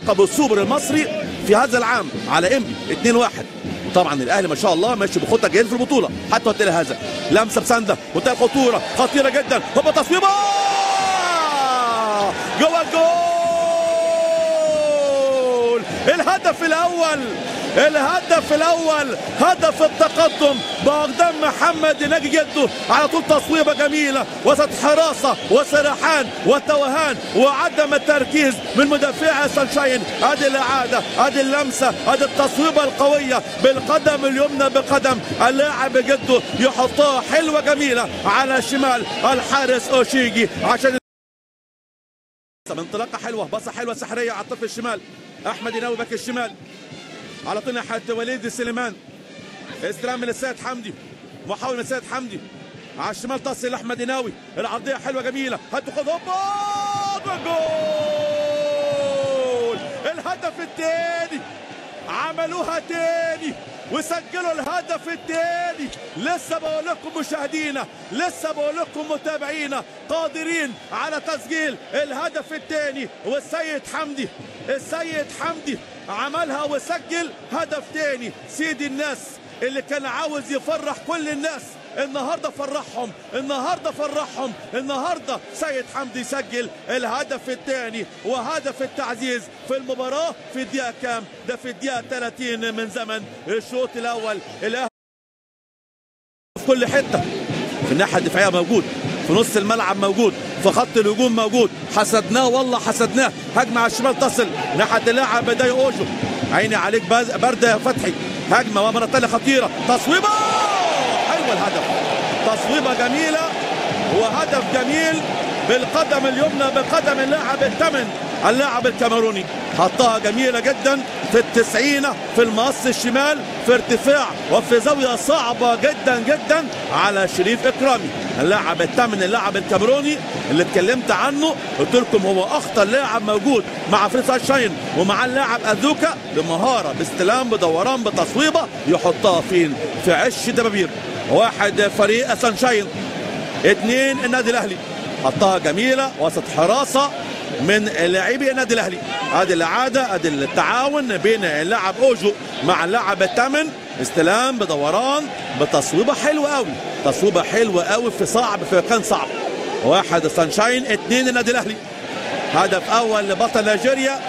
لقب السوبر المصري في هذا العام على انبي 2-1. طبعا الاهلي ما شاء الله ماشي بخطه جيده في البطوله حتى وقت هذا. لمسه بسنده منتهى الخطوره خطيره جدا، هوبا تصويبه جوه الجول. الهدف الاول هدف التقدم باقدام محمد ناجي جده، على طول تصويبه جميله وسط حراسه وسرحان وتوهان وعدم التركيز من مدافع سانشاين. ادي الاعاده، ادي اللمسه، ادي التصويبه القويه بالقدم اليمنى بقدم اللاعب جده، يحطها حلوه جميله على شمال الحارس اوشيجي عشان انطلاقه حلوه، باصه حلوه سحريه على الطرف الشمال. احمد يناوي باك الشمال على طول ناحيه وليد سليمان، استلام من السيد حمدي، محاوله من السيد حمدي على الشمال تصل لاحمد يناوي، العرضيه حلوه جميله، هتاخد هوبا جول. الهدف الثاني، عملوها تاني وسجلوا الهدف الثاني. لسه بقول لكم مشاهدينا، لسه بقول لكم متابعينا، قادرين على تسجيل الهدف الثاني. والسيد حمدي عملها وسجل هدف ثاني. سيد الناس اللي كان عاوز يفرح كل الناس النهارده فرحهم، النهارده سيد حمدي سجل الهدف الثاني وهدف التعزيز في المباراه في الدقيقه كام؟ ده في الدقيقه 30 من زمن الشوط الاول. الاهلي في كل حته، في الناحيه الدفاعيه موجود، في نص الملعب موجود، في خط الهجوم موجود. حسدناه والله حسدناه. هجمه على الشمال تصل ناحيه اللاعب بداي اوجو، عيني عليك برده يا فتحي. هجمه ومره ثانيه خطيره، تصويبه حلوه، الهدف تصويبه جميله وهدف جميل بالقدم اليمنى بقدم اللاعب الثمن اللاعب الكاميروني، حطها جميله جدا في التسعين في المقص الشمال في ارتفاع وفي زاويه صعبه جدا جدا على شريف اكرامي اللاعب الثمن اللاعب الكاميروني اللي اتكلمت عنه. قلت لكم هو اخطر لاعب موجود مع فريق سانشاين ومع اللاعب ازوكا بمهاره باستلام بدوران بتصويبه يحطها فين؟ في عش دبابير. واحد فريق سانشاين، اثنين النادي الاهلي، حطها جميله وسط حراسه من لاعبي النادي الاهلي. ادي الاعاده، ادي التعاون بين اللاعب اوجو مع اللاعب الثامن، استلام بدوران بتصويبه حلوه قوي، تصويبه حلوه قوي في مكان صعب. واحد سانشاين، اثنين النادي الاهلي. هدف اول لبطل نيجيريا